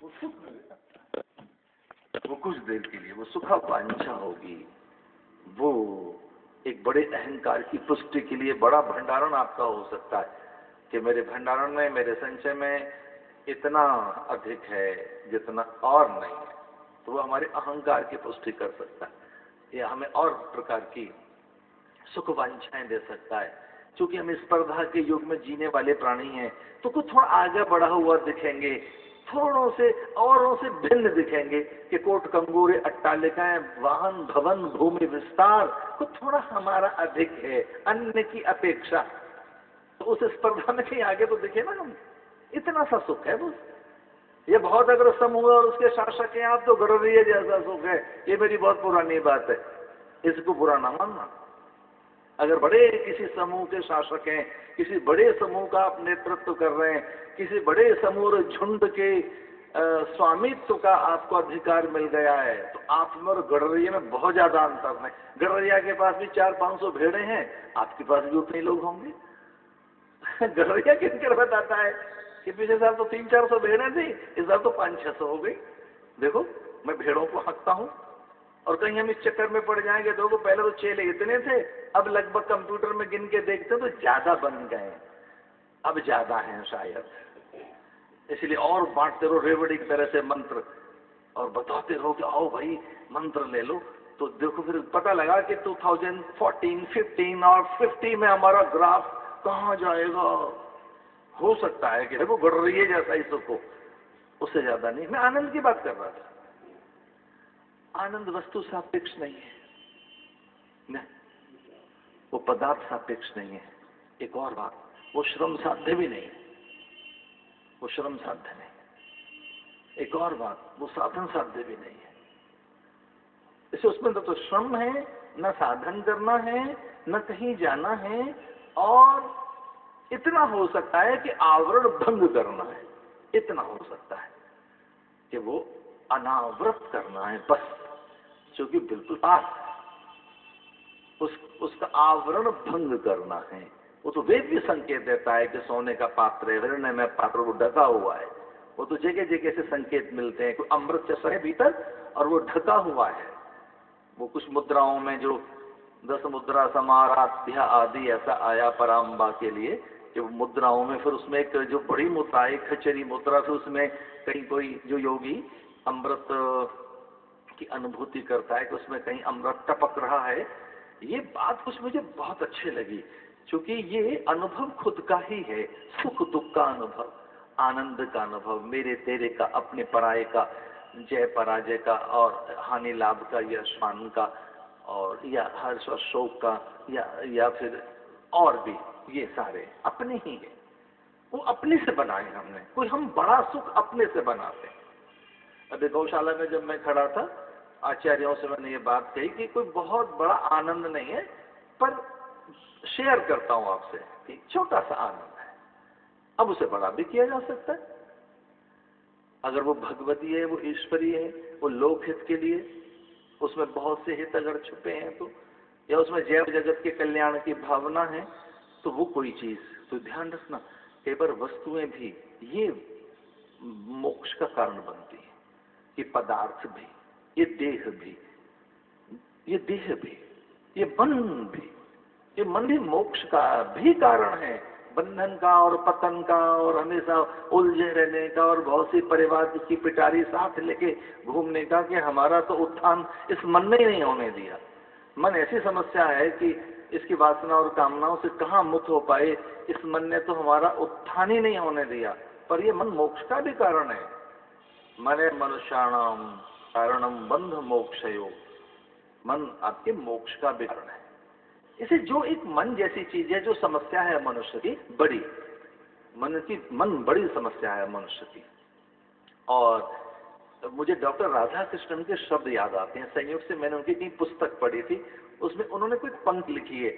वो सुख मिलेगा, वो कुछ देर के लिए, वो सुखाकांक्षा होगी, वो एक बड़े अहंकार की पुष्टि के लिए बड़ा भंडारण आपका हो सकता है कि मेरे भंडारण में, मेरे संचय में इतना अधिक है जितना और नहीं है, तो वो हमारे अहंकार की पुष्टि कर सकता है या हमें और प्रकार की सुख वांछाएं दे सकता है। क्योंकि हम स्पर्धा के युग में जीने वाले प्राणी हैं, तो कुछ थोड़ा आगे बढ़ा हुआ दिखेंगे, थोड़ों से औरों से भिन्न दिखेंगे कि कोट कंगूरे अट्टालिकाएं, वाहन, भवन, भूमि विस्तार कुछ थोड़ा हमारा अधिक है अन्य की अपेक्षा, तो उस स्पर्धा में कहीं आगे तो दिखे ना हम, इतना सा सुख है वो। ये बहुत अगर समूह और उसके शासक हैं आप तो गड़रिए जैसा सुख है, ये मेरी बहुत पुरानी बात है, इसको बुरा ना मानना। अगर बड़े किसी समूह के शासक हैं, किसी बड़े समूह का आप नेतृत्व कर रहे हैं, किसी बड़े समूह झुंड के स्वामित्व का आपको अधिकार मिल गया है, तो आप में और गडरिया में बहुत ज्यादा अंतर है। गडरिया के पास भी 400-500 भेड़े हैं, आपके पास भी उतने लोग होंगे। गडरिया किनकर बताता है कि पिछले साल तो 300-400 भेड़े थी, इस साल तो 500-600 हो गई। देखो मैं भेड़ों को हंकता हूं, और कहीं हम इस चक्कर में पड़ जाएंगे, देखो पहले तो चेले इतने थे, अब लगभग कंप्यूटर में गिन के देखते तो ज्यादा बन गए, अब ज्यादा हैं शायद, इसलिए और बांटते रहो रेवड़ी की तरह से मंत्र और बताते रहो कि आओ भाई मंत्र ले लो। तो देखो फिर पता लगा कि 2014, 15 और 50 में हमारा ग्राफ कहां जाएगा। हो सकता है कि देखो बढ़ रही है जैसा ही सुख हो, उससे ज्यादा नहीं। मैं आनंद की बात कर रहा था। आनंद वस्तु सापेक्ष नहीं है न, वो पदार्थ सापेक्ष नहीं है। एक और बात, वो श्रम साध्य भी नहीं, वो श्रम साध्य नहीं। एक और बात, वो साधन साध्य भी नहीं है। इसे उसमें तो श्रम है, न साधन करना है, न कहीं जाना है, और इतना हो सकता है कि आवरण भंग करना है, इतना हो सकता है कि वो अनावृत करना है बस, जो कि बिल्कुल पास उसका आवरण भंग करना है। वो तो वेद भी संकेत देता है कि सोने का पात्र है, हिरण्य में पात्र वो ढका हुआ है। वो तो जगह जगह से संकेत मिलते हैं, कोई अमृत जैसा है भीतर और वो ढका हुआ है। वो कुछ मुद्राओं में जो 10 मुद्रा समाराध्य आदि ऐसा आया पराम्बा के लिए, जो मुद्राओं में फिर उसमें एक जो बड़ी मुद्रा है खचरी मुद्रा, फिर उसमें कहीं कोई जो योगी अमृत की अनुभूति करता है कि उसमें कहीं अमृत टपक रहा है। ये बात कुछ मुझे बहुत अच्छी लगी, क्योंकि ये अनुभव खुद का ही है, सुख दुख का अनुभव, आनंद का अनुभव, मेरे तेरे का, अपने पराये का, जय पराजय का, और हानि लाभ का, यश मान का, और या हर्ष और शोक का, या फिर और भी, ये सारे अपने ही है। वो अपने से बनाए हमने, कोई हम बड़ा सुख अपने से बनाते। अभी गौशाला में जब मैं खड़ा था, आचार्यों से मैंने ये बात कही कि कोई बहुत बड़ा आनंद नहीं है, पर शेयर करता हूं आपसे कि छोटा सा आनंद है, अब उसे बड़ा भी किया जा सकता है। अगर वो भगवती है, वो ईश्वरीय है, वो लोक हित के लिए, उसमें बहुत से हित अगर छुपे हैं तो, या उसमें जैव जगत के कल्याण की भावना है, तो वो कोई चीज, तो ध्यान रखना कई बार वस्तुएं भी ये मोक्ष का कारण बनती है। ये पदार्थ भी, ये देह भी, ये देह भी, ये मन भी, ये मन भी मोक्ष का भी कारण है, बंधन का और पतन का और हमेशा उलझे रहने का और बहुत सी परिवार की पिटारी साथ लेके घूमने का, कि हमारा तो उत्थान इस मन ने ही नहीं होने दिया। मन ऐसी समस्या है कि इसकी वासना और कामनाओं से कहाँ मुक्त हो पाए, इस मन ने तो हमारा उत्थान ही नहीं होने दिया। पर ये मन मोक्ष का भी कारण है। मने मनुष्याणाम कारणम बंध मोक्षयो, मन आपके मोक्ष का भी कारण है। इसे जो एक मन जैसी चीज है, जो समस्या है मनुष्य की बड़ी, मन बड़ी समस्या है मनुष्य की। और मुझे डॉक्टर राधा कृष्णन के शब्द याद आते हैं, संयोग से मैंने उनकी कहीं पुस्तक पढ़ी थी, उसमें उन्होंने कोई पंक्ति लिखी है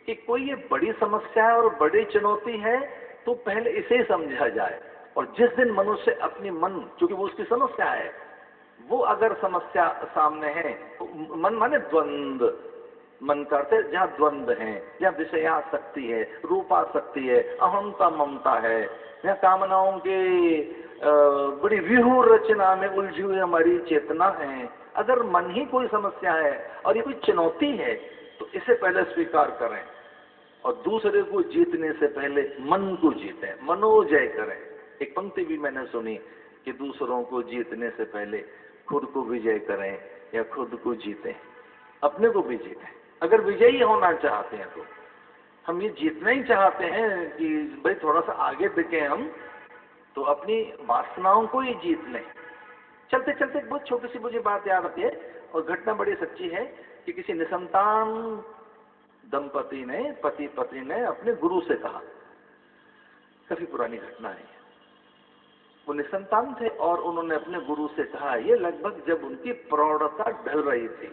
कि कोई ये बड़ी समस्या है और बड़ी चुनौती है, तो पहले इसे ही समझा जाए, और जिस दिन मनुष्य अपनी मन, क्योंकि वो उसकी समस्या है, वो अगर समस्या सामने है, तो मन माने द्वंद्व, मन करते जहाँ द्वंद्व है, जहाँ विषयासक्ति है, रूपासक्ति है, अहमता ममता है, जहाँ कामनाओं के बड़ी व्यूह रचना में उलझी हुई हमारी चेतना है। अगर मन ही कोई समस्या है और ये कोई चुनौती है तो इसे पहले स्वीकार करें और दूसरे को जीतने से पहले मन को जीतें, मनोजय करें। एक पंक्ति भी मैंने सुनी कि दूसरों को जीतने से पहले खुद को विजय करें या खुद को जीतें, अपने को भी जीतें। अगर विजयी होना चाहते हैं तो हम ये जीतना ही चाहते हैं कि भाई थोड़ा सा आगे दिखे हम, तो अपनी वासनाओं को ही जीत लें। चलते चलते एक बहुत छोटी सी मुझे बात याद आती है और घटना बड़ी सच्ची है कि किसी निसंतान दंपति ने, पति पत्नी ने अपने गुरु से कहा, काफी पुरानी घटना है, वो निसंतान थे और उन्होंने अपने गुरु से कहा, ये लगभग जब उनकी प्रौढ़ता ढल रही थी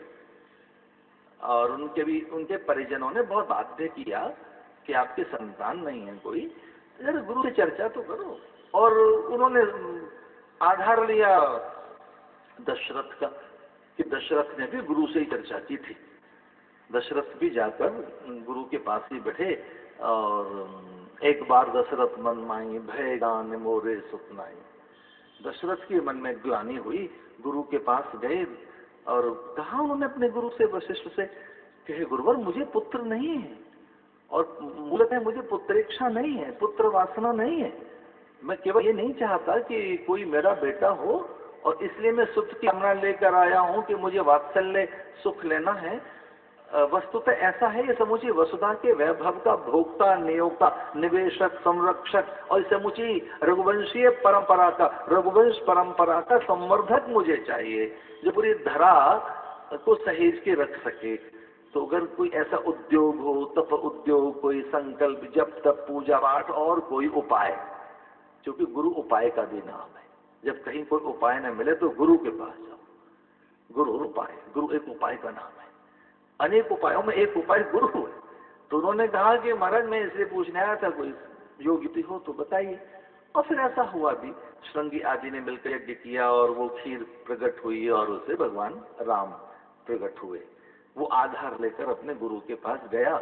और उनके परिजनों ने बहुत बाध्य किया कि आपके संतान नहीं है कोई, जरा गुरु से चर्चा तो करो। और उन्होंने आधार लिया दशरथ का कि दशरथ ने भी गुरु से ही चर्चा की थी। दशरथ भी जाकर गुरु के पास ही बैठे और एक बार दशरथ मन माई भय गान मोरे सुतनाई। दशरथ के मन में ग्लानि हुई, गुरु के पास गए और कहा उन्होंने अपने गुरु से, वशिष्ठ से, कि गुरुवर मुझे पुत्र नहीं है और मूलतः मुझे पुत्रेच्छा नहीं है, पुत्र वासना नहीं है। मैं केवल ये नहीं चाहता कि कोई मेरा बेटा हो और इसलिए मैं सुख की कामना लेकर आया हूं कि मुझे वात्सल्य सुख लेना है। वस्तुतः ऐसा है, ये समूची वसुधा के वैभव का भोक्ता, नियोक्ता, निवेशक, संरक्षक और समूची रघुवंशीय परंपरा का, रघुवंश परंपरा का संवर्धक मुझे चाहिए जो पूरी धरा को सहेज के रख सके। तो अगर कोई ऐसा उद्योग हो, तप उद्योग, कोई संकल्प, जप तप, पूजा पाठ और कोई उपाय, क्योंकि गुरु उपाय का भी नाम है। जब कहीं कोई उपाय न मिले तो गुरु के पास जाओ। गुरु उपाय, गुरु एक उपाय का नाम है। अनेक उपायों में एक उपाय गुरु है। तो उन्होंने कहा कि महाराज मैं इसलिए पूछने आया था, कोई योग्यता हो तो बताइए। और फिर ऐसा हुआ भी, श्रृंगी आदि ने मिलकर यज्ञ किया और वो खीर प्रकट हुई और उसे भगवान राम प्रकट हुए। वो आधार लेकर अपने गुरु के पास गया।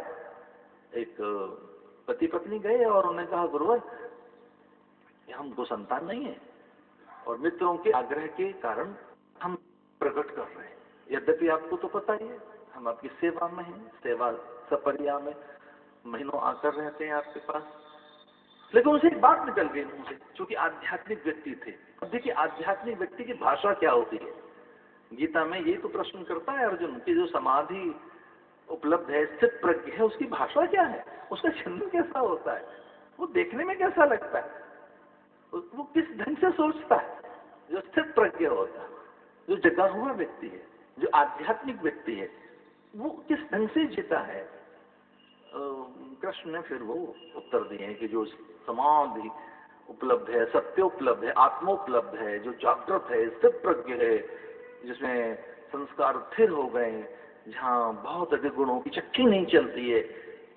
एक पति पत्नी गए और उन्होंने कहा, गुरुवर हमको संतान नहीं है और मित्रों के आग्रह के कारण हम प्रकट कर रहे हैं। यद्यपि आपको तो पता ही है हम आपकी सेवा में हैं, सेवा सपरिया में महीनों आकर रहते हैं आपके पास। लेकिन उनसे एक बात निकल गई मुझे, क्योंकि आध्यात्मिक व्यक्ति थे। अब देखिए आध्यात्मिक व्यक्ति की भाषा क्या होती है। गीता में यही तो प्रश्न करता है अर्जुन की, जो समाधि उपलब्ध है, स्थित प्रज्ञ है, उसकी भाषा क्या है, उसका छंद कैसा होता है, वो देखने में कैसा लगता है, वो किस ढंग से सोचता है। जो स्थित प्रज्ञ होता है, जो जगा हुआ व्यक्ति है, जो आध्यात्मिक व्यक्ति है, वो किस ढंग से जीता है। कृष्ण ने फिर वो उत्तर दिए हैं कि जो समाधि उपलब्ध है, सत्य उपलब्ध है, आत्मोपलब्ध है, जो जागृत है, स्थित प्रज्ञ है, जिसमें संस्कार स्थिर हो गए, जहाँ बहुत अधिक गुणों की चक्की नहीं चलती है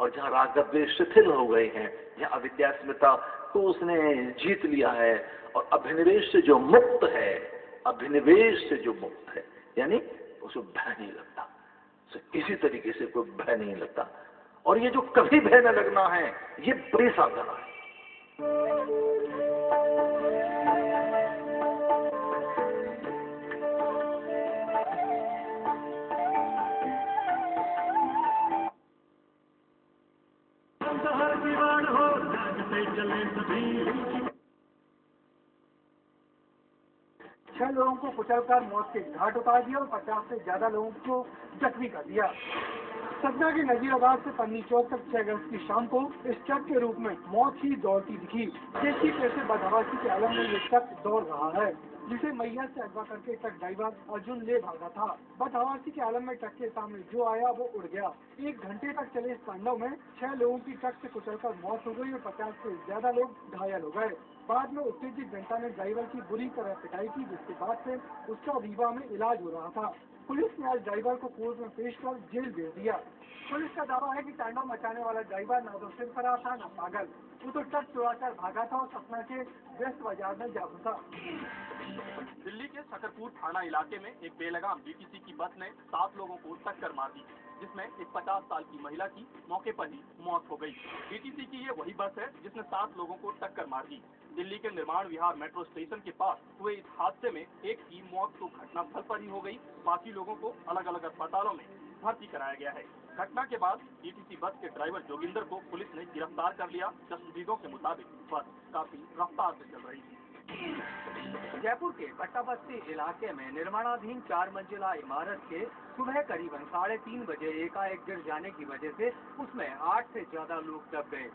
और जहाँ राग द्वेष शिथिल हो गए हैं, जहाँ अविद्यास्मिता को उसने जीत लिया है और अभिनिवेश से जो मुक्त है, अभिनिवेश से जो मुक्त है, यानी उसे भय नहीं लगता, उसे किसी तरीके से कोई भय नहीं लगता। और ये जो कभी भय न लगना है, ये बड़ी साधना है। छह लोगों को कुचलकर मौत के घाट उतार दिया और 50 से ज्यादा लोगों को जख्मी कर दिया। सतना के नजीराबाद से पन्नी चौक तक 6 अगस्त की शाम को इस ट्रक के रूप में मौत ही दौड़ती दिखी। देसी पैसे बदहवासी के आलम में ये ट्रक दौड़ रहा है, जिसे मैया से अगवा करके ट्रक ड्राइवर अर्जुन ले भागा था। बदहवासी के आलम में ट्रक के सामने जो आया वो उड़ गया। 1 घंटे तक चले इस तांडव में 6 लोगों की ट्रक से कुचलकर मौत हो गई और 50 से ज्यादा लोग घायल हो गए। बाद में उत्तेजित जनता ने ड्राइवर की बुरी तरह पिटाई की, जिसके बाद से उसका रीवा में इलाज हो रहा था। पुलिस ने आज ड्राइवर को कोर्ट में पेश कर जेल भेज दिया। पुलिस का दावा है कि तांडव मचाने वाला ड्राइवर ना तो सिर फरार था ना पागल, वो तो ट्रक चुराकर भागा था और सतना के वेस्ट बाजार में जा घुसा। दिल्ली के शकरपुर थाना इलाके में एक बेलगाम बीटीसी की बस ने 7 लोगों को टक्कर मार दी, जिसमें एक 50 साल की महिला की मौके पर ही मौत हो गई। बीटीसी की ये वही बस है जिसने 7 लोगों को टक्कर मार दी। दिल्ली के निर्माण विहार मेट्रो स्टेशन के पास हुए इस हादसे में एक की मौत तो घटनास्थल पर ही हो गई, बाकी लोगों को अलग अलग अस्पतालों में भर्ती कराया गया है। घटना के बाद बीटीसी बस के ड्राइवर जोगिंदर को पुलिस ने गिरफ्तार कर लिया। दस्तगीरों के मुताबिक बस काफी रफ्तार से चल रही थी। जयपुर के भट्टा बस्ती इलाके में निर्माणाधीन 4 मंजिला इमारत के सुबह करीबन 3:30 बजे एकाएक गिर जाने की वजह से उसमें 8 से ज्यादा लोग दब गए।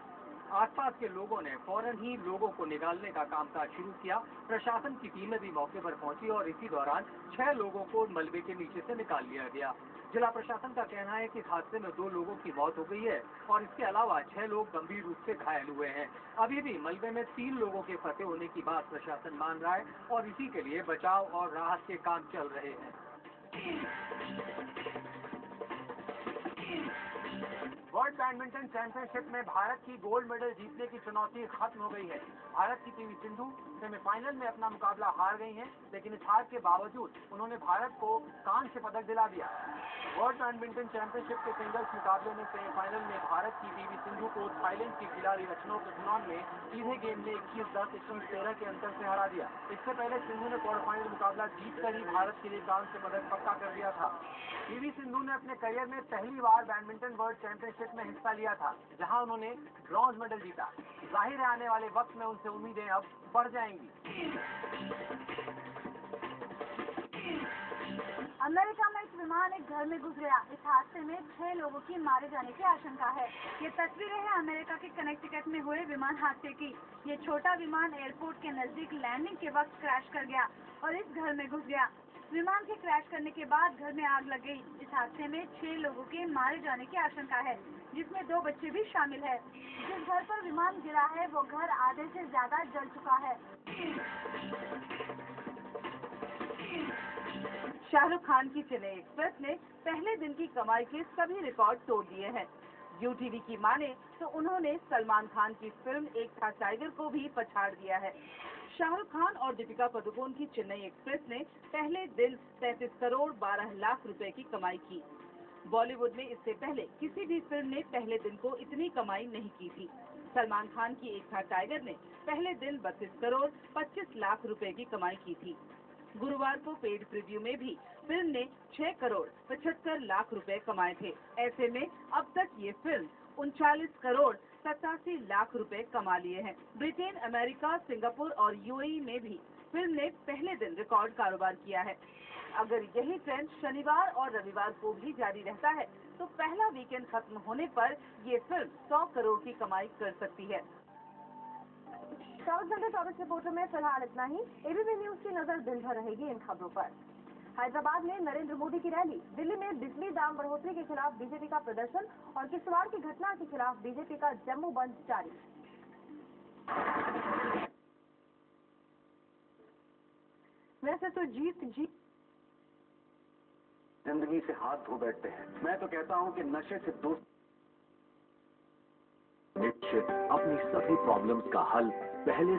आसपास के लोगों ने फौरन ही लोगों को निकालने का कामकाज शुरू किया। प्रशासन की टीमें भी मौके पर पहुंची और इसी दौरान 6 लोगों को मलबे के नीचे से निकाल लिया गया। जिला प्रशासन का कहना है कि इस हादसे में 2 लोगों की मौत हो गई है और इसके अलावा 6 लोग गंभीर रूप से घायल हुए हैं। अभी भी मलबे में 3 लोगों के फंसे होने की बात प्रशासन मान रहा है और इसी के लिए बचाव और राहत के काम चल रहे हैं। वर्ल्ड बैडमिंटन चैंपियनशिप में भारत की गोल्ड मेडल जीतने की चुनौती खत्म हो गई है। भारत की पीवी सिंधु सेमीफाइनल में अपना मुकाबला हार गई हैं, लेकिन इस हार के बावजूद उन्होंने भारत को कांस्य पदक दिला दिया। वर्ल्ड बैडमिंटन चैंपियनशिप के सिंगल्स मुकाबले में सेमीफाइनल में भारत की पीवी सिंधु को थाईलैंड की खिलाड़ी रचना कृष्णन ने सीधे गेम में 21-10, 21-13 के अंतर से हरा दिया। इससे पहले सिंधु ने क्वार्टर फाइनल मुकाबला जीतकर ही भारत के लिए कांस्य पदक पक्का कर दिया था। पीवी सिंधु ने अपने करियर में पहली बार बैडमिंटन वर्ल्ड चैंपियनशिप में हिस्सा लिया था, जहां उन्होंने ब्रॉन्ज मेडल जीता। जाहिर है आने वाले वक्त में उनसे उम्मीदें अब बढ़ जाएंगी। अमेरिका में एक विमान एक घर में घुस गया। इस हादसे में 6 लोगों की मारे जाने की आशंका है। ये तस्वीरें हैं अमेरिका के कनेक्टिकट में हुए विमान हादसे की। ये छोटा विमान एयरपोर्ट के नजदीक लैंडिंग के वक्त क्रैश कर गया और इस घर में घुस गया। विमान के क्रैश करने के बाद घर में आग लग गई। इस हादसे में 6 लोगों के मारे जाने की आशंका है, जिसमें 2 बच्चे भी शामिल है। जिस घर पर विमान गिरा है वो घर आधे से ज्यादा जल चुका है। शाहरुख खान की चेन्नई एक्सप्रेस ने पहले दिन की कमाई के सभी रिकॉर्ड तोड़ दिए हैं। यूटीवी की माने तो उन्होंने सलमान खान की फिल्म एक था टाइगर को भी पछाड़ दिया है। शाहरुख खान और दीपिका पादुकोण की चेन्नई एक्सप्रेस ने पहले दिन 33 करोड़ 12 लाख रुपए की कमाई की। बॉलीवुड में इससे पहले किसी भी फिल्म ने पहले दिन को इतनी कमाई नहीं की थी। सलमान खान की एक था टाइगर ने पहले दिन 32 करोड़ 25 लाख रुपए की कमाई की थी। गुरुवार को पेड प्रीव्यू में भी फिल्म ने 6 करोड़ 75 लाख रुपए कमाए थे। ऐसे में अब तक ये फिल्म 39 करोड़ 87 लाख रुपए कमा लिए हैं। ब्रिटेन, अमेरिका, सिंगापुर और यूएई में भी फिल्म ने पहले दिन रिकॉर्ड कारोबार किया है। अगर यही ट्रेंड शनिवार और रविवार को भी जारी रहता है तो पहला वीकेंड खत्म होने पर ये फिल्म 100 करोड़ की कमाई कर सकती है। 24 रिपोर्टर में फिलहाल इतना ही। एबीपी न्यूज की नजर दिन भर रहेगी इन खबरों पर। हैदराबाद में नरेंद्र मोदी की रैली, दिल्ली में बिजली दाम बढ़ोतरी के खिलाफ बीजेपी का प्रदर्शन और किश्तवाड़ की घटना के खिलाफ बीजेपी का जम्मू बंद जारी। वैसे तो जीत जिंदगी से हाथ धो बैठते हैं। मैं तो कहता हूं कि नशे से दोस्त निश्चित अपनी सभी प्रॉब्लम्स का हल पहले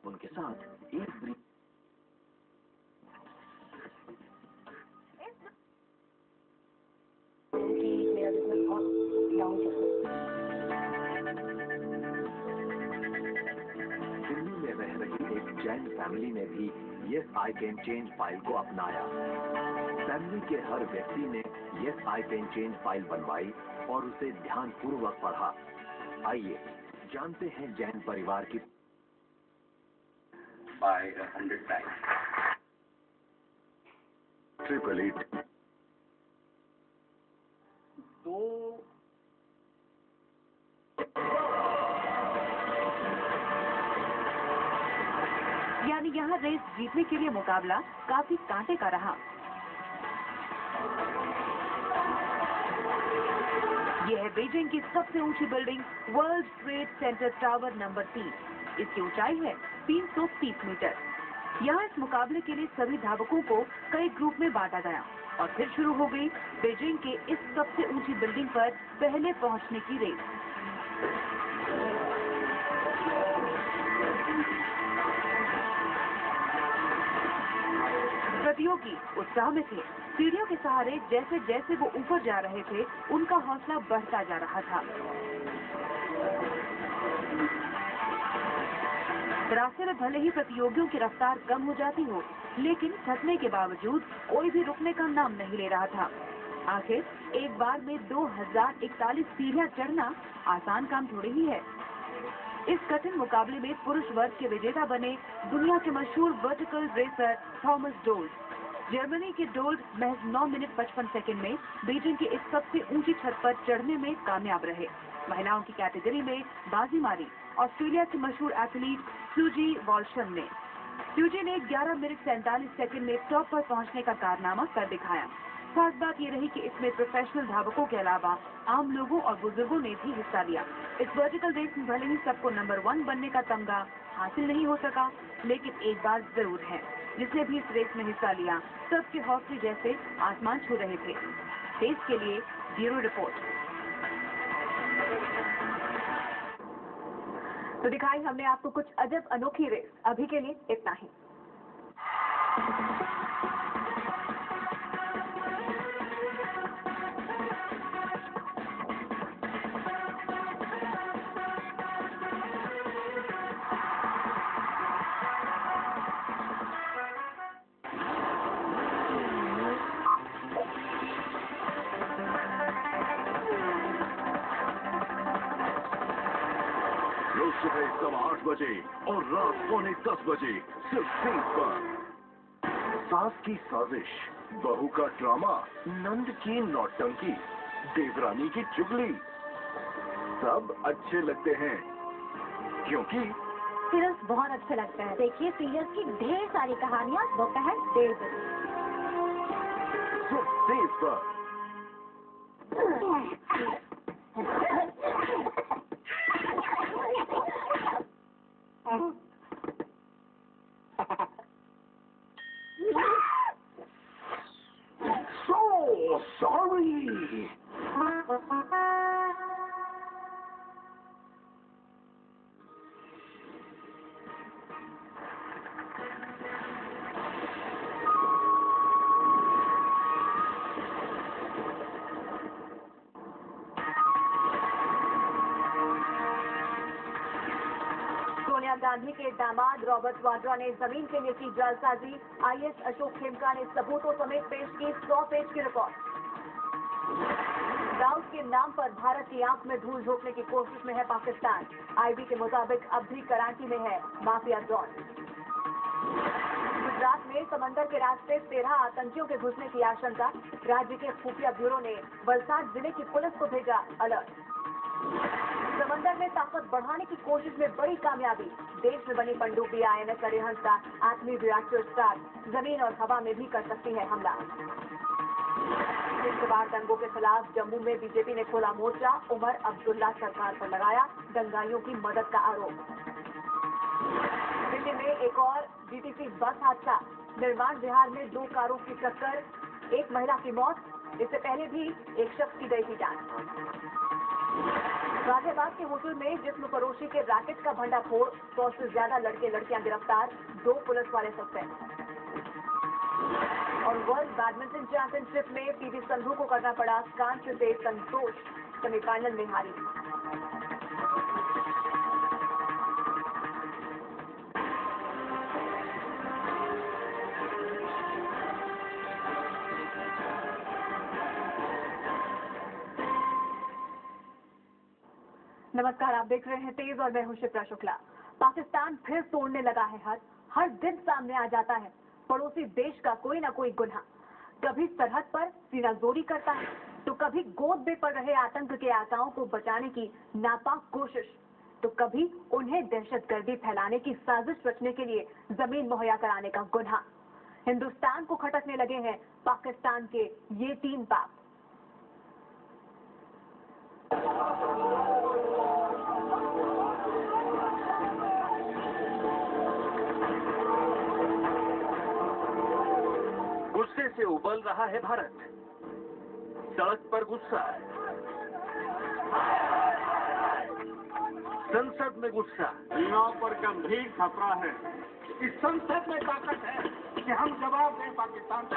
उनके साथ एक दिल्ली में रह रही एक जैन फैमिली ने भी yes I can change file को अपनाया। फैमिली के हर व्यक्ति ने yes I can change file बनवाई और उसे ध्यानपूर्वक पढ़ा। आइए जानते हैं जैन परिवार की by 100 times. 888 यानी यहाँ रेस जीतने के लिए मुकाबला काफी कांटे का रहा। यह है बीजिंग की सबसे ऊंची building world trade centre tower number 3। इसकी ऊंचाई है 330 मीटर। यहाँ इस मुकाबले के लिए सभी धावकों को कई ग्रुप में बांटा गया और फिर शुरू हो गई बीजिंग के इस सबसे ऊंची बिल्डिंग पर पहले पहुंचने की रेस। प्रतियोगी उत्साह में थे। सीढ़ियों के सहारे जैसे जैसे वो ऊपर जा रहे थे, उनका हौसला बढ़ता जा रहा था। रास्ते में भले ही प्रतियोगियों की रफ्तार कम हो जाती हो, लेकिन थकने के बावजूद कोई भी रुकने का नाम नहीं ले रहा था। आखिर एक बार में 2041 सीढ़ियां चढ़ना आसान काम थोड़ी ही है। इस कठिन मुकाबले में पुरुष वर्ग के विजेता बने दुनिया के मशहूर वर्टिकल रेसर थॉमस डोल्ट। जर्मनी के डोल्ट महज 9 मिनट 55 सेकंड में बीजिंग की इस सबसे ऊंची छत पर चढ़ने में कामयाब रहे। महिलाओं की कैटेगरी में बाजी मारी ऑस्ट्रेलिया के मशहूर एथलीट सूजी वॉल्शम ने। सूजी ने 11 मिनट 47 सेकंड में टॉप पर पहुंचने का कारनामा कर दिखाया। खास बात ये रही कि इसमें प्रोफेशनल धावकों के अलावा आम लोगों और बुजुर्गों ने भी हिस्सा लिया। इस वर्टिकल रेस में भले ही सबको नंबर 1 बनने का तमगा हासिल नहीं हो सका, लेकिन एक बात जरूर है, जिसने भी इस रेस में हिस्सा लिया सबके हौसले जैसे आसमान छू रहे थे। देश के लिए ब्यूरो रिपोर्ट। तो दिखाई हमने आपको कुछ अजब अनोखी रेस। अभी के लिए इतना ही। रोज सुबह 8:15 बजे और रात 9:45 बजे सिर्फ तेज पर। सास की साजिश, बहू का ड्रामा, नंद की नौटंकी, देवरानी की चुगली, सब अच्छे लगते हैं क्योंकि सीरियल्स बहुत अच्छे लगते हैं। देखिए सीरियल्स की ढेर सारी कहानियाँ दोपहर 1:30 बजे सिर्फ तेज पर। So sorry. सोनिया गांधी के दामाद रॉबर्ट वाड्रा ने जमीन के लिए की जालसाजी। आईएएस अशोक खेमका ने सबूतों समेत पेश की 100 पेज की रिपोर्ट। दाऊद के नाम पर भारत की आंख में धूल झोंकने की कोशिश में है पाकिस्तान। आईबी के मुताबिक अब भी कराची में है माफिया डॉन। गुजरात में समंदर के रास्ते 13 आतंकियों के घुसने की आशंका। राज्य के खुफिया ब्यूरो ने वलसाड जिले की पुलिस को भेजा अलर्ट। समंदर में ताकत बढ़ाने की कोशिश में बड़ी कामयाबी। देश में बनी पनडुब्बी INS अरिहंत का एटमी रिएक्टर स्टार्ट जमीन और हवा में भी कर सकती है हमला। किश्तवाड़ दंगों के खिलाफ जम्मू में बीजेपी ने खोला मोर्चा। उमर अब्दुल्ला सरकार पर लगाया दंगाइयों की मदद का आरोप। दिल्ली में एक और DTC बस हादसा। निर्माण विहार में 2 कारों की टक्कर, 1 महिला की मौत। इससे पहले भी एक शख्स की गई थी जान। गाजियाबाद के होटल में जिस्म फरोशी के रैकेट का भंडाफोड़। 100 से ज्यादा लड़के लड़कियां गिरफ्तार, 2 पुलिस वाले सस्पेंड। और वर्ल्ड बैडमिंटन चैंपियनशिप में PV संधू को करना पड़ा कांस्य से संतोष, सेमीफाइनल में हारी। नमस्कार, आप देख रहे हैं तेज और मैं हूं शिप्रा शुक्ला। पाकिस्तान फिर तोड़ने लगा है हर दिन सामने आ जाता है पड़ोसी देश का कोई ना कोई गुनाह। कभी सरहद पर सीनाजोरी करता है, तो कभी गोद में पड़ रहे आतंक के आकाओं को बचाने की नापाक कोशिश, तो कभी उन्हें दहशतगर्दी फैलाने की साजिश रचने के लिए जमीन मुहैया कराने का गुनाह। हिंदुस्तान को खटकने लगे हैं पाकिस्तान के ये 3 पाप। गुस्से से उबल रहा है भारत। सड़क पर गुस्सा, संसद में गुस्सा, सीमाओं पर गंभीर खतरा है। इस संसद में ताकत है कि हम जवाब दें पाकिस्तान को।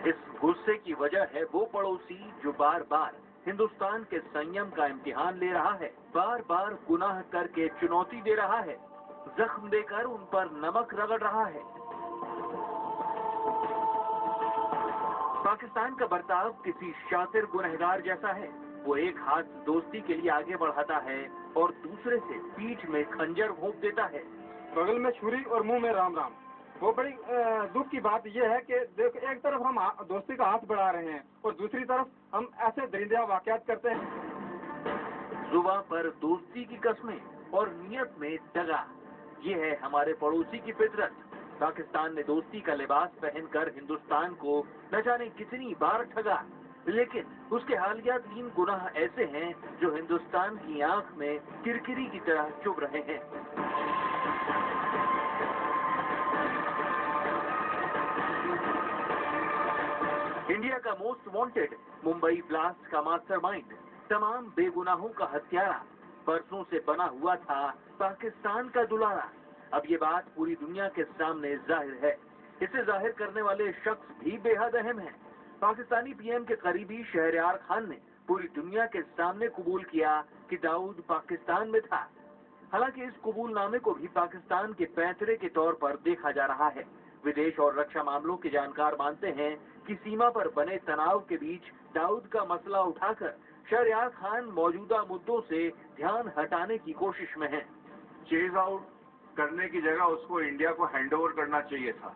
इस गुस्से की वजह है वो पड़ोसी जो बार बार हिंदुस्तान के संयम का इम्तिहान ले रहा है, बार बार गुनाह करके चुनौती दे रहा है, जख्म देकर उन पर नमक रगड़ रहा है। पाकिस्तान का बर्ताव किसी शातिर गुनहगार जैसा है। वो एक हाथ दोस्ती के लिए आगे बढ़ाता है और दूसरे से पीठ में खंजर घोंप देता है। बगल में छुरी और मुंह में राम राम। वो बड़ी दुख की बात यह है कि देख, एक तरफ हम दोस्ती का हाथ बढ़ा रहे हैं और दूसरी तरफ हम ऐसे दरिंदा वाकयात करते हैं। जुबां पर दोस्ती की कस्में और नियत में दगा, ये है हमारे पड़ोसी की फितरत। पाकिस्तान ने दोस्ती का लिबास पहनकर हिंदुस्तान को न जाने कितनी बार ठगा, लेकिन उसके हालिया 3 गुनाह ऐसे हैं जो हिंदुस्तान की आंख में किरकिरी की तरह चुभ रहे हैं। इंडिया का मोस्ट वांटेड, मुंबई ब्लास्ट का मास्टरमाइंड, तमाम बेगुनाहों का हत्यारा, बरसों से बना हुआ था पाकिस्तान का दुलारा। अब ये बात पूरी दुनिया के सामने जाहिर है। इसे जाहिर करने वाले शख्स भी बेहद अहम हैं। पाकिस्तानी पीएम के करीबी शहरयार खान ने पूरी दुनिया के सामने कबूल किया कि दाऊद पाकिस्तान में था। हालांकि इस कबूलनामे को भी पाकिस्तान के पैंतरे के तौर पर देखा जा रहा है। विदेश और रक्षा मामलों के जानकार मानते हैं कि सीमा पर बने तनाव के बीच दाऊद का मसला उठाकर शहरयार खान मौजूदा मुद्दों से ध्यान हटाने की कोशिश में है। चेज आउट करने की जगह उसको इंडिया को हैंडओवर करना चाहिए था।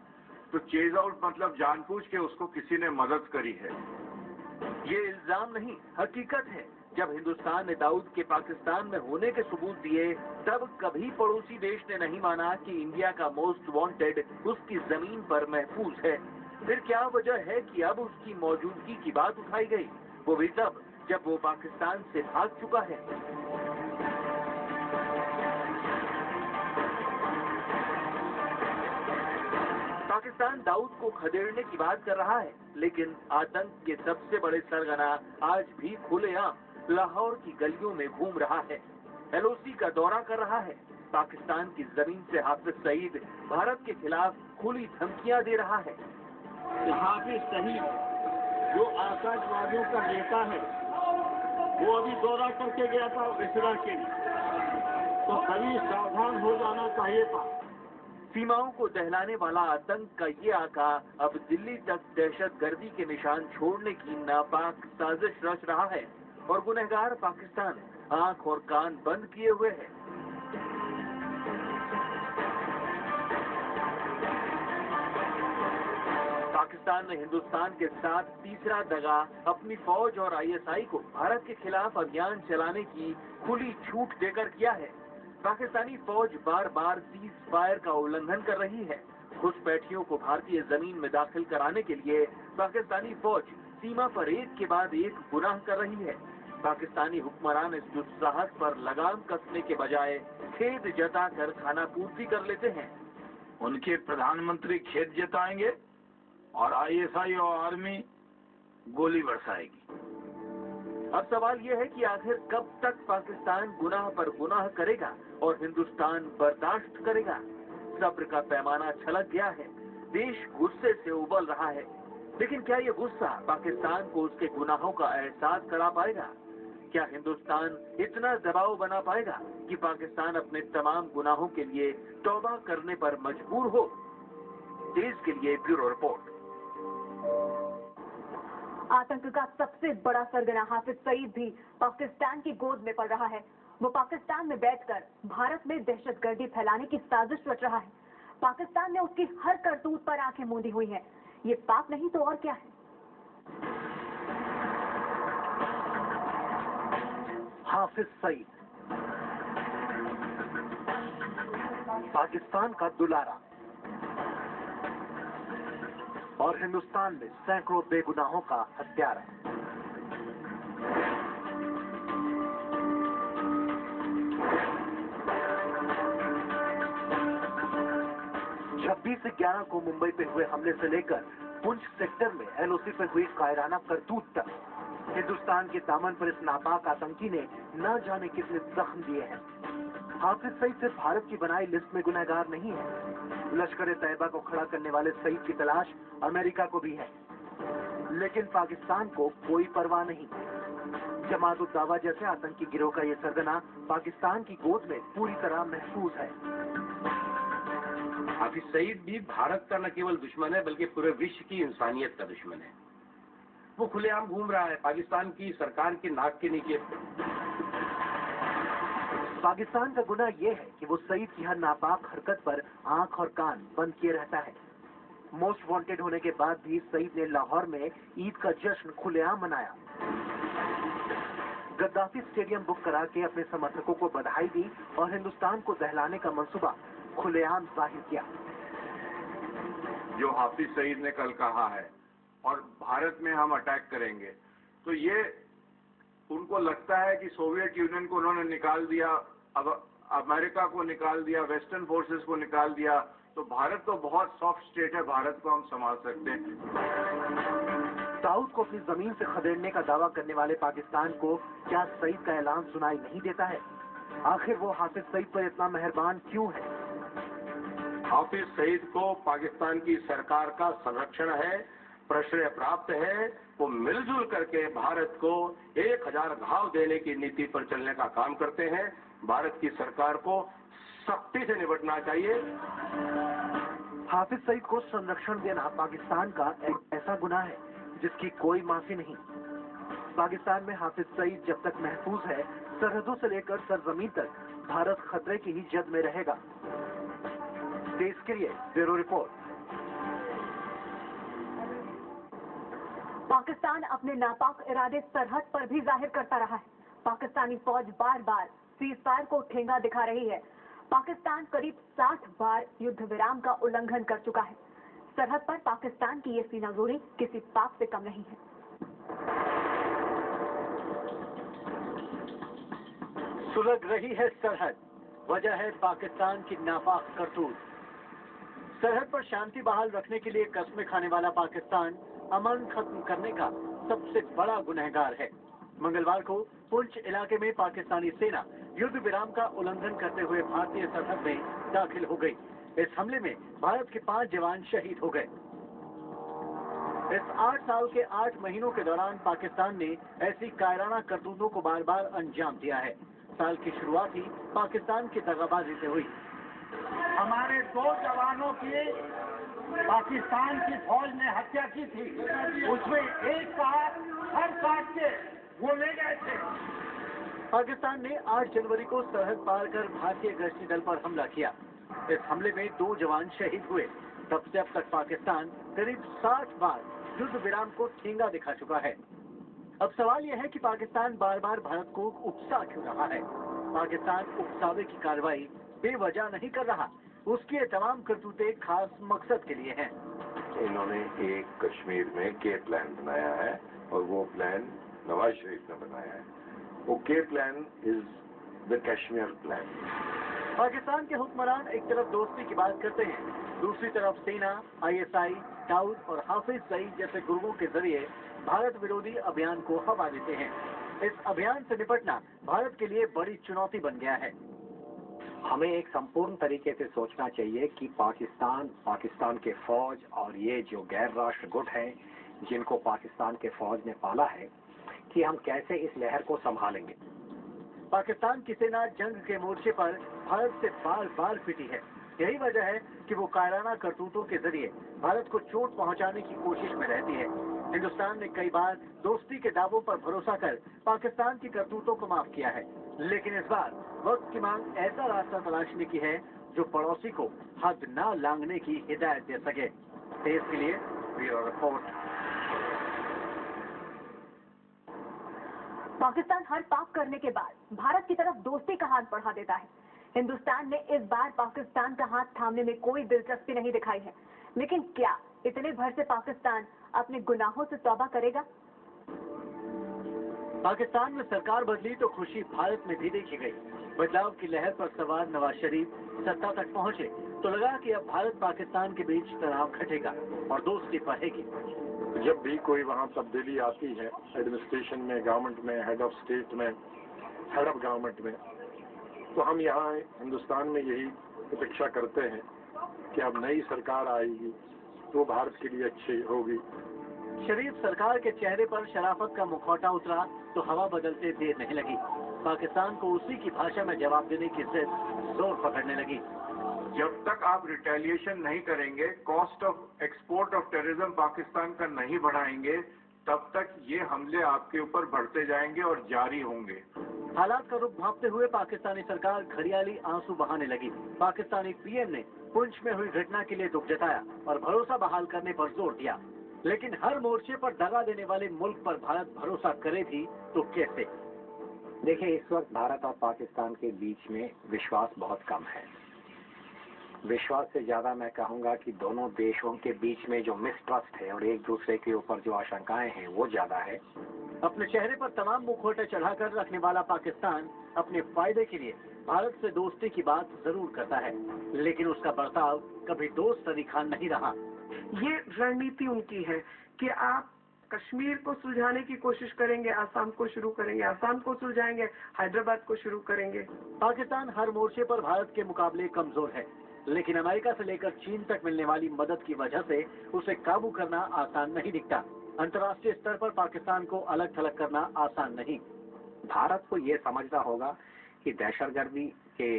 तो चेज आउट मतलब जानबूझ के उसको किसी ने मदद करी है। ये इल्जाम नहीं, हकीकत है। जब हिंदुस्तान ने दाऊद के पाकिस्तान में होने के सबूत दिए, तब कभी पड़ोसी देश ने नहीं माना कि इंडिया का मोस्ट वांटेड उसकी जमीन पर महफूज है। फिर क्या वजह है कि अब उसकी मौजूदगी की बात उठाई गई, वो भी तब जब वो पाकिस्तान से भाग चुका है। पाकिस्तान दाऊद को खदेड़ने की बात कर रहा है, लेकिन आतंक के सबसे बड़े सरगना आज भी खुलेआम लाहौर की गलियों में घूम रहा है, एलओसी का दौरा कर रहा है। पाकिस्तान की जमीन से हाफिज सईद भारत के खिलाफ खुली धमकियां दे रहा है। हाफिज सईद जो आतंकवादियों का नेता है, वो अभी दौरा करके गया था इसराइल के, तो कभी सावधान हो जाना चाहिए था। सीमाओं को दहलाने वाला आतंक का ये आका अब दिल्ली तक दहशतगर्दी के निशान छोड़ने की नापाक साजिश रच रहा है और गुनहगार पाकिस्तान आंख और कान बंद किए हुए है। पाकिस्तान ने हिंदुस्तान के साथ तीसरा दगा अपनी फौज और आईएसआई को भारत के खिलाफ अभियान चलाने की खुली छूट देकर किया है। पाकिस्तानी फौज बार बार सीज फायर का उल्लंघन कर रही है। घुसपैठियों को भारतीय जमीन में दाखिल कराने के लिए पाकिस्तानी फौज सीमा पर एक के बाद एक गुनाह कर रही है। पाकिस्तानी हुक्मरान इस दुस्साहस पर लगाम कसने के बजाय खेद जताकर खाना पूर्ति कर लेते हैं। उनके प्रधानमंत्री खेद जताएंगे और आईएसआई और आर्मी गोली बरसाएगी। अब सवाल यह है कि आखिर कब तक पाकिस्तान गुनाह पर गुनाह करेगा और हिंदुस्तान बर्दाश्त करेगा। सब्र का पैमाना छलक गया है, देश गुस्से से उबल रहा है, लेकिन क्या ये गुस्सा पाकिस्तान को उसके गुनाहों का एहसास करा पाएगा? क्या हिंदुस्तान इतना दबाव बना पाएगा कि पाकिस्तान अपने तमाम गुनाहों के लिए तौबा करने पर मजबूर हो? देश के लिए ब्यूरो रिपोर्ट। आतंक का सबसे बड़ा सरगना हाफिज सईद भी पाकिस्तान की गोद में पड़ रहा है। वो पाकिस्तान में बैठकर भारत में दहशतगर्दी फैलाने की साजिश रच रहा है। पाकिस्तान ने उसकी हर करतूत पर आंखें मूंदी हुई हैं। ये पाप नहीं तो और क्या है? हाफिज सईद, पाकिस्तान का दुलारा और हिंदुस्तान में सैकड़ों बेगुनाहों का हत्यारा। छब्बीस 11 को मुंबई पे हुए हमले से लेकर पुंछ सेक्टर में एलओसी पे हुई कायराना करतूत तक हिंदुस्तान के दामन पर इस नापाक आतंकी ने न जाने कितने जख्म दिए हैं। हाफिज सईद सिर्फ भारत की बनाई लिस्ट में गुनहगार नहीं है। लश्कर तैयबा को खड़ा करने वाले सईद की तलाश अमेरिका को भी है, लेकिन पाकिस्तान को कोई परवाह नहीं। जमात उद दावा जैसे आतंकी गिरोह का ये सरगना पाकिस्तान की गोद में पूरी तरह महफूज है। हाफिज सईद भी भारत का न केवल दुश्मन है बल्कि पूरे विश्व की इंसानियत का दुश्मन है। वो खुलेआम घूम रहा है पाकिस्तान की सरकार के नाक के नीचे। पाकिस्तान का गुनाह यह है कि वो सईद की हर नापाक हरकत पर आंख और कान बंद किए रहता है। मोस्ट वांटेड होने के बाद भी सईद ने लाहौर में ईद का जश्न खुलेआम मनाया। गद्दाफी स्टेडियम बुक करा के अपने समर्थकों को बधाई दी और हिंदुस्तान को दहलाने का मंसूबा खुलेआम जाहिर किया। जो हाफिज सईद ने कल कहा है और भारत में हम अटैक करेंगे, तो ये उनको लगता है कि सोवियत यूनियन को उन्होंने निकाल दिया, अब अमेरिका को निकाल दिया, वेस्टर्न फोर्सेस को निकाल दिया, तो भारत तो बहुत सॉफ्ट स्टेट है, भारत को हम संभाल सकते हैं। दाऊद को अपनी जमीन से खदेड़ने का दावा करने वाले पाकिस्तान को क्या सईद का ऐलान सुनाई नहीं देता है? आखिर वो हाफिज सईद पर इतना मेहरबान क्यों है? हाफिज सईद को पाकिस्तान की सरकार का संरक्षण है, प्रश्रय प्राप्त है। वो मिलजुल करके भारत को 1000 घाव देने की नीति पर चलने का काम करते हैं। भारत की सरकार को सख्ती से निपटना चाहिए। हाफिज सईद को संरक्षण देना पाकिस्तान का एक ऐसा गुनाह है जिसकी कोई माफी नहीं। पाकिस्तान में हाफिज सईद जब तक महफूज है, सरहदों से लेकर सरजमीन तक भारत खतरे की ही जद में रहेगा। देश के लिए ब्यूरो रिपोर्ट। पाकिस्तान अपने नापाक इरादे सरहद पर भी जाहिर करता रहा है। पाकिस्तानी फौज बार बार सीज फायर को ठेंगा दिखा रही है। पाकिस्तान करीब 60 बार युद्ध विराम का उल्लंघन कर चुका है। सरहद पर पाकिस्तान की ये सीनाजोरी किसी पाक से कम नहीं है। सुलग रही है सरहद, वजह है पाकिस्तान की नापाक करतूत। सरहद पर शांति बहाल रखने के लिए कस्में खाने वाला पाकिस्तान अमन खत्म करने का सबसे बड़ा गुनहगार है। मंगलवार को पुंछ इलाके में पाकिस्तानी सेना युद्ध विराम का उल्लंघन करते हुए भारतीय सरहद में दाखिल हो गई। इस हमले में भारत के 5 जवान शहीद हो गए। इस 8 साल के 8 महीनों के दौरान पाकिस्तान ने ऐसी कायराना करतूतों को बार बार अंजाम दिया है। साल की शुरुआत ही पाकिस्तान की दगाबाजी से हुई। हमारे 2 जवानों की पाकिस्तान की फौज ने हत्या की थी, उसमें एक का हर काट के वो ले गए थे। पाकिस्तान ने 8 जनवरी को सरहद पार कर भारतीय गश्ती दल पर हमला किया। इस हमले में 2 जवान शहीद हुए। तब से अब तक पाकिस्तान करीब 60 बार युद्ध विराम को ठेंगा दिखा चुका है। अब सवाल यह है कि पाकिस्तान बार बार भारत को उकसा क्यों रहा है? पाकिस्तान उकसावे की कार्रवाई बेवजह नहीं कर रहा। उसकी ये तमाम करतूतें खास मकसद के लिए हैं। इन्होंने एक कश्मीर में के प्लान बनाया है और वो प्लान नवाज शरीफ ने बनाया है। वो के plan is the Kashmir plan. Pakistan के हुक्मरान एक तरफ दोस्ती की बात करते हैं, दूसरी तरफ सेना, ISI, दाऊद और हाफिज सईद जैसे गुर्गों के जरिए भारत विरोधी अभियान को हवा देते हैं। इस अभियान से निपटना भारत के लिए बड़ी चुनौती बन गया है। हमें एक संपूर्ण तरीके से सोचना चाहिए कि पाकिस्तान के फौज और ये जो गैर राष्ट्र गुट हैं जिनको पाकिस्तान के फौज ने पाला है, कि हम कैसे इस लहर को संभालेंगे। पाकिस्तान की सेना जंग के मोर्चे पर भारत से बार बार पिटी है। यही वजह है कि वो कायराना करतूतों के जरिए भारत को चोट पहुंचाने की कोशिश में रहती है। हिंदुस्तान ने कई बार दोस्ती के दावों पर भरोसा कर पाकिस्तान की करतूतों को माफ किया है, लेकिन इस बार वक्त की मांग ऐसा रास्ता तलाशने की है जो पड़ोसी को हद न लांघने की हिदायत दे सके। देश के लिए ब्यूरो रिपोर्ट। पाकिस्तान हर पाप करने के बाद भारत की तरफ दोस्ती का हाथ बढ़ा देता है। हिंदुस्तान ने इस बार पाकिस्तान का हाथ थामने में कोई दिलचस्पी नहीं दिखाई है, लेकिन क्या इतने भर से पाकिस्तान अपने गुनाहों से तौबा करेगा? पाकिस्तान में सरकार बदली तो खुशी भारत में भी देखी गई। बदलाव की लहर पर सवार नवाज शरीफ सत्ता तक पहुंचे तो लगा कि अब भारत पाकिस्तान के बीच तनाव घटेगा और दोस्ती बढ़ेगी। जब भी कोई वहाँ तब्दीली आती है एडमिनिस्ट्रेशन में, गवर्नमेंट में, हेड ऑफ स्टेट में, हेड ऑफ गवर्नमेंट में, तो हम यहाँ हिंदुस्तान में यही अपेक्षा करते हैं कि अब नई सरकार आएगी तो भारत के लिए अच्छी होगी। शरीफ सरकार के चेहरे पर शराफत का मुखौटा उतरा तो हवा बदलते देर नहीं लगी। पाकिस्तान को उसी की भाषा में जवाब देने की जिद जोर पकड़ने लगी। जब तक आप रिटेलिएशन नहीं करेंगे, cost of export of terrorism Pakistan का नहीं बढ़ाएंगे, तब तक ये हमले आपके ऊपर बढ़ते जाएंगे और जारी होंगे। हालात का रुख भांपते हुए पाकिस्तानी सरकार घड़ियाली आंसू बहाने लगी। पाकिस्तानी पीएम ने पुंछ में हुई घटना के लिए दुख जताया और भरोसा बहाल करने पर जोर दिया, लेकिन हर मोर्चे पर दगा देने वाले मुल्क पर भारत भरोसा करे भी तो कैसे? देखिए, इस वक्त भारत और पाकिस्तान के बीच में विश्वास बहुत कम है। विश्वास से ज्यादा मैं कहूंगा कि दोनों देशों के बीच में जो मिसट्रस्ट है और एक दूसरे के ऊपर जो आशंकाएं हैं वो ज्यादा है। अपने चेहरे पर तमाम मुखौटे चढ़ाकर रखने वाला पाकिस्तान अपने फायदे के लिए भारत से दोस्ती की बात जरूर करता है, लेकिन उसका बर्ताव कभी दोस्त दिखान नहीं रहा। ये रणनीति उनकी है कि आप कश्मीर को सुलझाने की कोशिश करेंगे, आसाम को शुरू करेंगे, आसाम को सुलझाएंगे, हैदराबाद को शुरू करेंगे। पाकिस्तान हर मोर्चे पर भारत के मुकाबले कमजोर है, लेकिन अमेरिका से लेकर चीन तक मिलने वाली मदद की वजह से उसे काबू करना आसान नहीं दिखता। अंतर्राष्ट्रीय स्तर पर पाकिस्तान को अलग थलग करना आसान नहीं। भारत को ये समझना होगा कि दहशतगर्दी के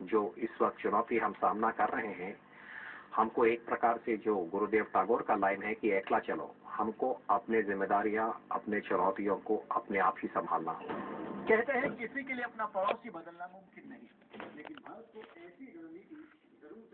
जो इस वक्त चुनौती हम सामना कर रहे हैं, हमको एक प्रकार से जो गुरुदेव टैगोर का लाइन है कि एकला चलो, हमको अपने जिम्मेदारियां, अपने चुनौतियों को अपने आप ही संभालना होगा। कहते हैं किसी के लिए अपना पड़ोसी बदलना मुमकिन नहीं, लेकिन भारत को ऐसी रणनीति जरूर